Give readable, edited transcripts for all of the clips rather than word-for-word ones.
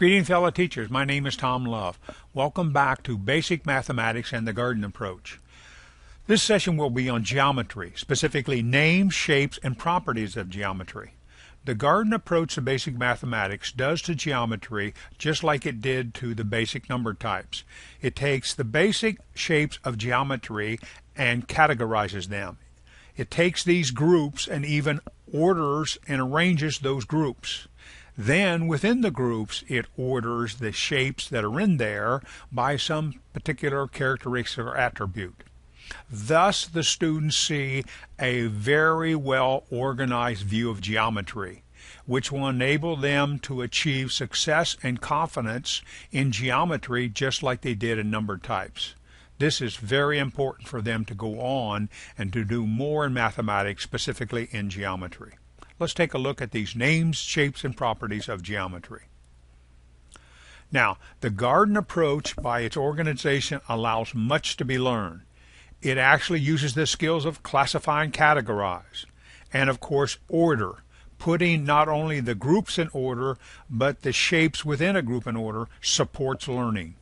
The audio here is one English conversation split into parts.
Greetings, fellow teachers. My name is Tom Love. Welcome back to Basic Mathematics and the Garden Approach. This session will be on geometry, specifically names, shapes, and properties of geometry. The garden approach to basic mathematics does to geometry just like it did to the basic number types. It takes the basic shapes of geometry and categorizes them. It takes these groups and even orders and arranges those groups. Then within the groups it orders the shapes that are in there by some particular characteristic or attribute. Thus the students see a very well organized view of geometry, which will enable them to achieve success and confidence in geometry just like they did in number types. This is very important for them to go on and to do more in mathematics, specifically in geometry. Let's take a look at these names, shapes, and properties of geometry. Now, the garden approach by its organization allows much to be learned. It actually uses the skills of classify and categorize, and of course order, putting not only the groups in order, but the shapes within a group in order supports learning.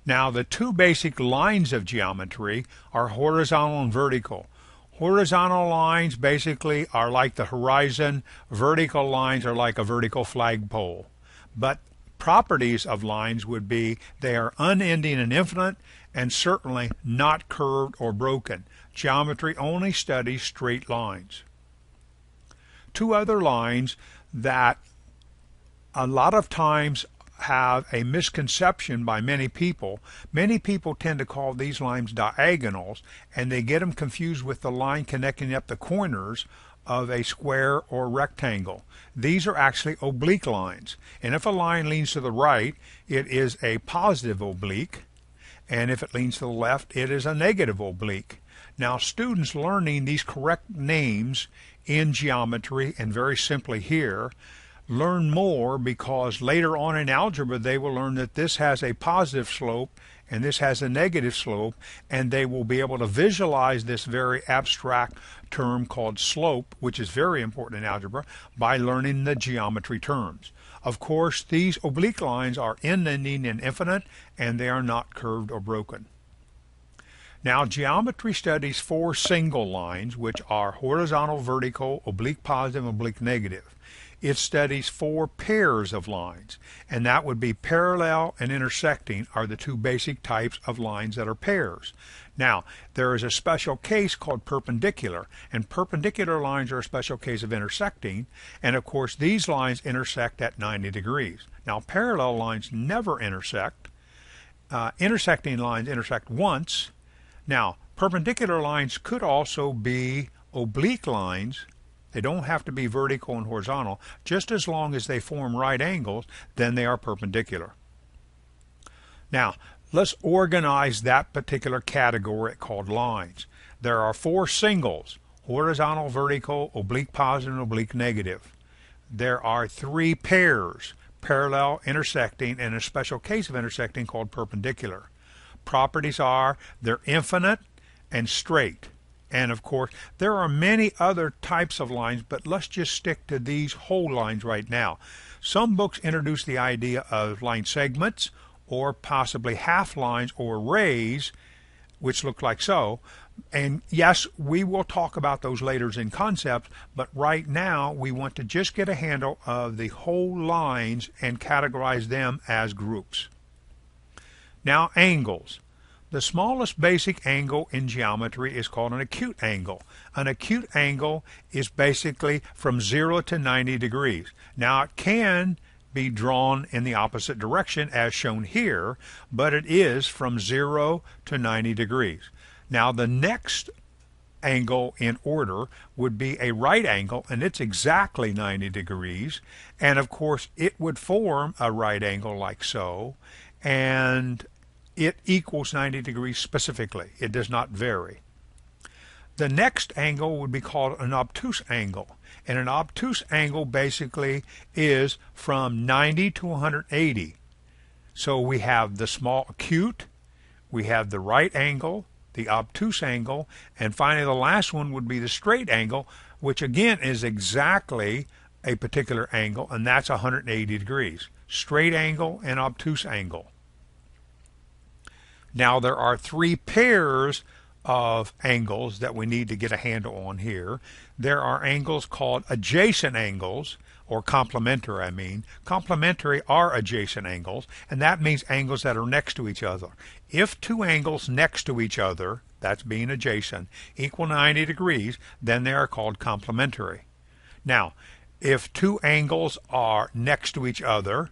Now, the two basic lines of geometry are horizontal and vertical. Horizontal lines basically are like the horizon, vertical lines are like a vertical flagpole. But properties of lines would be they are unending and infinite and certainly not curved or broken. Geometry only studies straight lines. Two other lines that a lot of times have a misconception by many people. Many people tend to call these lines diagonals, and they get them confused with the line connecting up the corners of a square or rectangle. These are actually oblique lines, and if a line leans to the right, it is a positive oblique, and if it leans to the left, it is a negative oblique. Now, students learning these correct names in geometry, and very simply here, learn more because later on in algebra they will learn that this has a positive slope and this has a negative slope, and they will be able to visualize this very abstract term called slope, which is very important in algebra, by learning the geometry terms. Of course, these oblique lines are unending and infinite, and they are not curved or broken. Now, geometry studies four single lines, which are horizontal, vertical, oblique positive, oblique negative. It studies four pairs of lines, and that would be parallel and intersecting are the two basic types of lines that are pairs. Now, there is a special case called perpendicular, and perpendicular lines are a special case of intersecting, and of course these lines intersect at 90 degrees. Now, parallel lines never intersect. Intersecting lines intersect once. Now, perpendicular lines could also be oblique lines. They don't have to be vertical and horizontal. Just as long as they form right angles, then they are perpendicular. Now, let's organize that particular category called lines. There are four singles: horizontal, vertical, oblique positive, and oblique negative. There are three pairs: parallel, intersecting, and a special case of intersecting called perpendicular. Properties are they're infinite and straight. And of course, there are many other types of lines, but let's just stick to these whole lines right now. Some books introduce the idea of line segments, or possibly half lines or rays, which look like so. And yes, we will talk about those later in concepts, but right now we want to just get a handle of the whole lines and categorize them as groups. Now, angles. The smallest basic angle in geometry is called an acute angle. An acute angle is basically from 0 to 90 degrees. Now, it can be drawn in the opposite direction as shown here, but it is from 0 to 90 degrees. Now, the next angle in order would be a right angle, and it's exactly 90 degrees. And of course, it would form a right angle like so, and it equals 90 degrees specifically. It does not vary. The next angle would be called an obtuse angle. And an obtuse angle basically is from 90 to 180. So we have the small acute, we have the right angle, the obtuse angle, and finally the last one would be the straight angle, which again is exactly a particular angle, and that's 180 degrees. Straight angle and obtuse angle. Now there are three pairs of angles that we need to get a handle on here. There are angles called adjacent angles, or complementary, I mean. Complementary are adjacent angles, and that means angles that are next to each other. If two angles next to each other, that's being adjacent, equal 90 degrees, then they are called complementary. Now, if two angles are next to each other,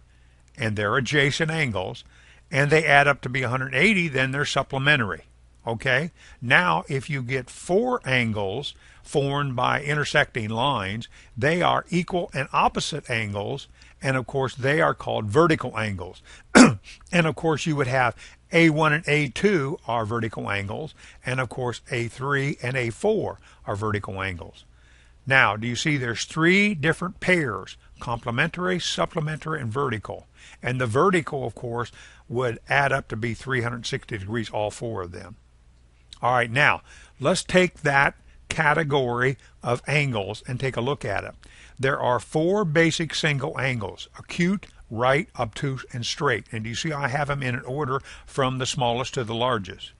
and they're adjacent angles, and they add up to be 180, then they're supplementary. Okay? Now, if you get four angles formed by intersecting lines, they are equal and opposite angles, and of course they are called vertical angles. And of course you would have A1 and A2 are vertical angles, and of course A3 and A4 are vertical angles. Now, do you see there's three different pairs: complementary, supplementary, and vertical. And the vertical, of course, would add up to be 360 degrees, all four of them. All right, now, let's take that category of angles and take a look at it. There are four basic single angles: acute, right, obtuse, and straight. And you see I have them in an order from the smallest to the largest.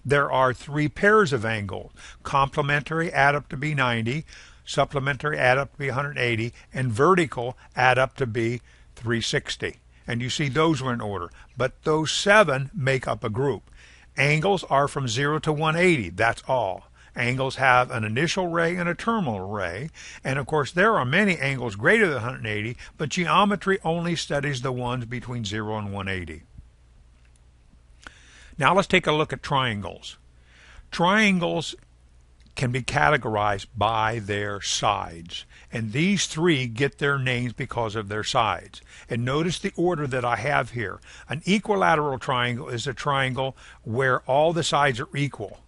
There are three pairs of angles: complementary add up to be 90, supplementary add up to be 180, and vertical add up to be 360. And you see those were in order. But those seven make up a group. Angles are from 0 to 180. That's all. Angles have an initial ray and a terminal ray. And of course there are many angles greater than 180, but geometry only studies the ones between 0 and 180. Now let's take a look at triangles. Triangles can be categorized by their sides, and these three get their names because of their sides. And notice the order that I have here. An equilateral triangle is a triangle where all the sides are equal.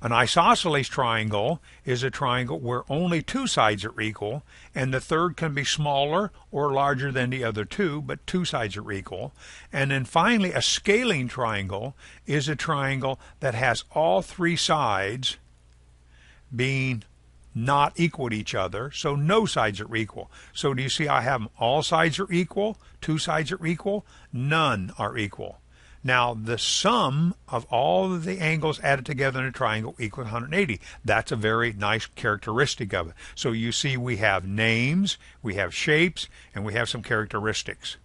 An isosceles triangle is a triangle where only two sides are equal, and the third can be smaller or larger than the other two, but two sides are equal. And then finally, a scalene triangle is a triangle that has all three sides being not equal to each other, so no sides are equal. So do you see I have them? All sides are equal, two sides are equal, none are equal. Now, the sum of all of the angles added together in a triangle equals 180. That's a very nice characteristic of it. So you see we have names, we have shapes, and we have some characteristics.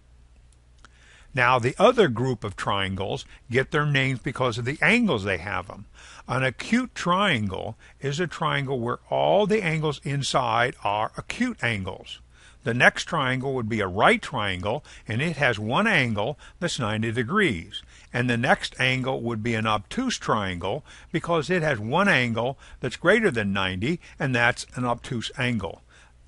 Now, the other group of triangles get their names because of the angles they have them. An acute triangle is a triangle where all the angles inside are acute angles. The next triangle would be a right triangle, and it has one angle that's 90 degrees. And the next angle would be an obtuse triangle because it has one angle that's greater than 90, and that's an obtuse angle.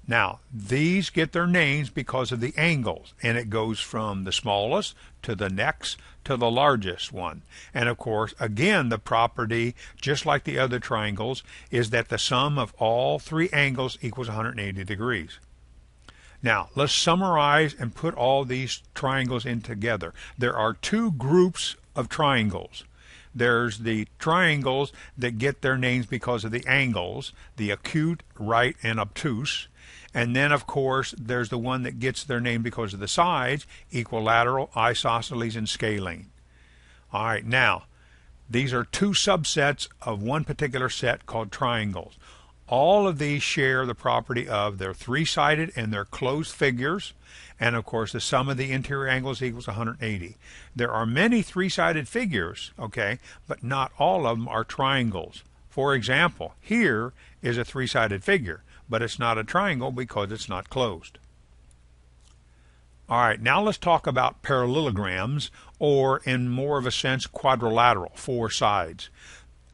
Now, these get their names because of the angles, and it goes from the smallest to the next to the largest one. And of course, again, the property, just like the other triangles, is that the sum of all three angles equals 180 degrees. Now, let's summarize and put all these triangles in together. There are two groups of triangles. There's the triangles that get their names because of the angles, the acute, right, and obtuse. And then, of course, there's the one that gets their name because of the sides, equilateral, isosceles, and scalene. All right, now, these are two subsets of one particular set called triangles. All of these share the property of they're three-sided and they're closed figures, and of course the sum of the interior angles equals 180. There are many three-sided figures, okay, but not all of them are triangles. For example, here is a three-sided figure, but it's not a triangle because it's not closed. All right, now let's talk about parallelograms, or in more of a sense quadrilateral, four sides.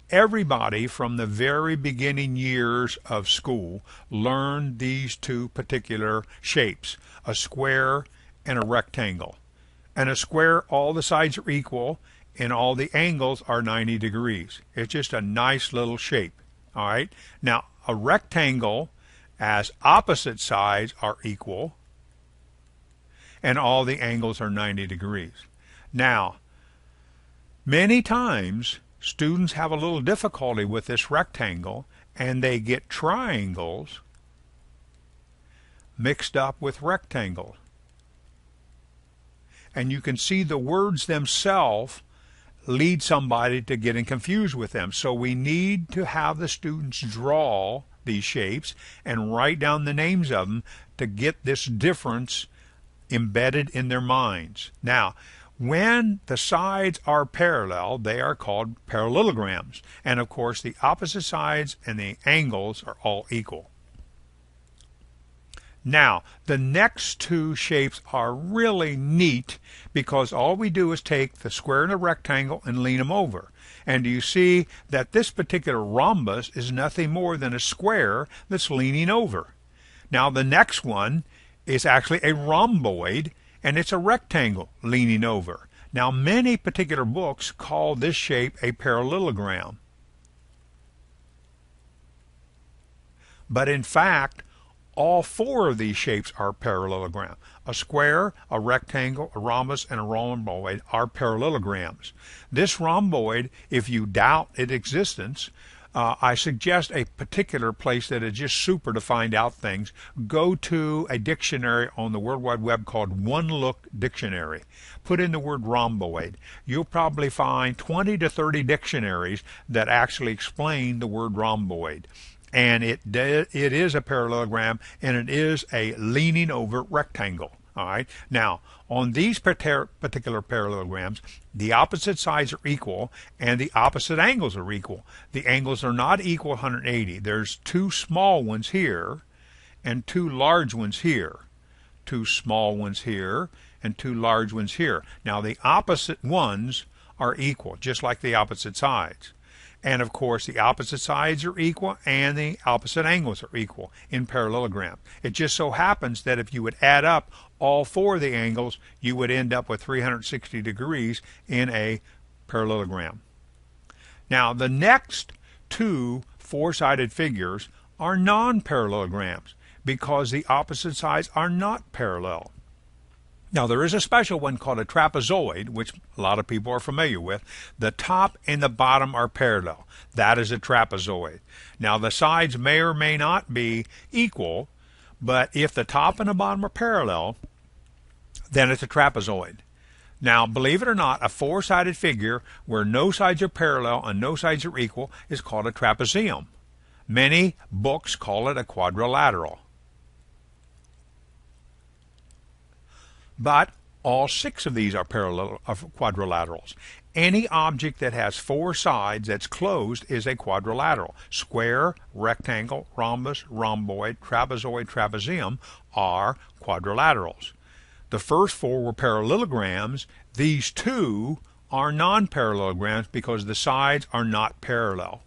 Everybody from the very beginning years of school learned these two particular shapes, a square and a rectangle. And a square, all the sides are equal and all the angles are 90 degrees. It's just a nice little shape. All right. Now, a rectangle, as opposite sides are equal and all the angles are 90 degrees. Now, many times students have a little difficulty with this rectangle, and they get triangles mixed up with rectangle. And you can see the words themselves lead somebody to getting confused with them. So we need to have the students draw these shapes and write down the names of them to get this difference embedded in their minds. Now, when the sides are parallel, they are called parallelograms. And of course, the opposite sides and the angles are all equal. Now, the next two shapes are really neat because all we do is take the square and the rectangle and lean them over. And you see that this particular rhombus is nothing more than a square that's leaning over. Now, the next one is actually a rhomboid, and it's a rectangle leaning over. Now, many particular books call this shape a parallelogram. But in fact, all four of these shapes are parallelogram. A square, a rectangle, a rhombus, and a rhomboid are parallelograms. This rhomboid, if you doubt its existence, I suggest a particular place that is just super to find out things. Go to a dictionary on the World Wide Web called One Look Dictionary. Put in the word rhomboid. You'll probably find 20 to 30 dictionaries that actually explain the word rhomboid. And it is a parallelogram, and it is a leaning over rectangle. All right. Now, on these particular parallelograms, the opposite sides are equal, and the opposite angles are equal. The angles are not equal 180. There's two small ones here, and two large ones here. Two small ones here, and two large ones here. Now, the opposite ones are equal, just like the opposite sides. And of course, the opposite sides are equal and the opposite angles are equal in parallelogram. It just so happens that if you would add up all four of the angles, you would end up with 360 degrees in a parallelogram. Now, the next two four-sided figures are non-parallelograms because the opposite sides are not parallel. Now, there is a special one called a trapezoid, which a lot of people are familiar with. The top and the bottom are parallel. That is a trapezoid. Now, the sides may or may not be equal, but if the top and the bottom are parallel, then it's a trapezoid. Now, believe it or not, a four-sided figure where no sides are parallel and no sides are equal is called a trapezium. Many books call it a quadrilateral. But all six of these are quadrilaterals. Any object that has four sides that's closed is a quadrilateral. Square, rectangle, rhombus, rhomboid, trapezoid, trapezium are quadrilaterals. The first four were parallelograms. These two are non-parallelograms because the sides are not parallel.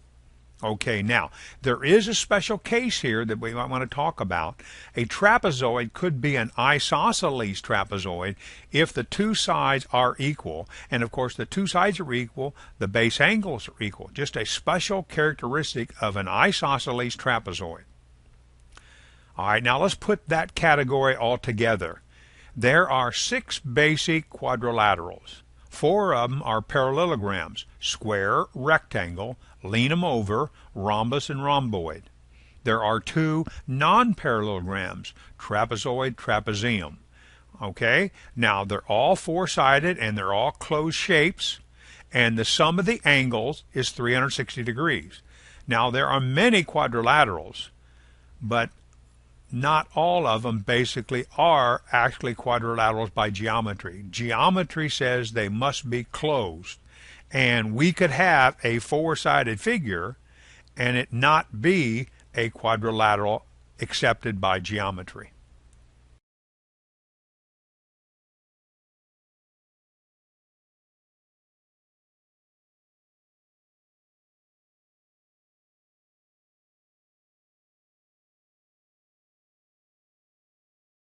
Okay, now, there is a special case here that we might want to talk about. A trapezoid could be an isosceles trapezoid if the two sides are equal. And of course, the two sides are equal, the base angles are equal. Just a special characteristic of an isosceles trapezoid. All right, now let's put that category all together. There are six basic quadrilaterals. Four of them are parallelograms: square, rectangle, lean them over, rhombus, and rhomboid. There are two non-parallelograms: trapezoid, trapezium. Okay, now they're all four-sided and they're all closed shapes, and the sum of the angles is 360 degrees. Now, there are many quadrilaterals, but not all of them basically are actually quadrilaterals by geometry. Geometry says they must be closed. And we could have a four-sided figure and it not be a quadrilateral accepted by geometry.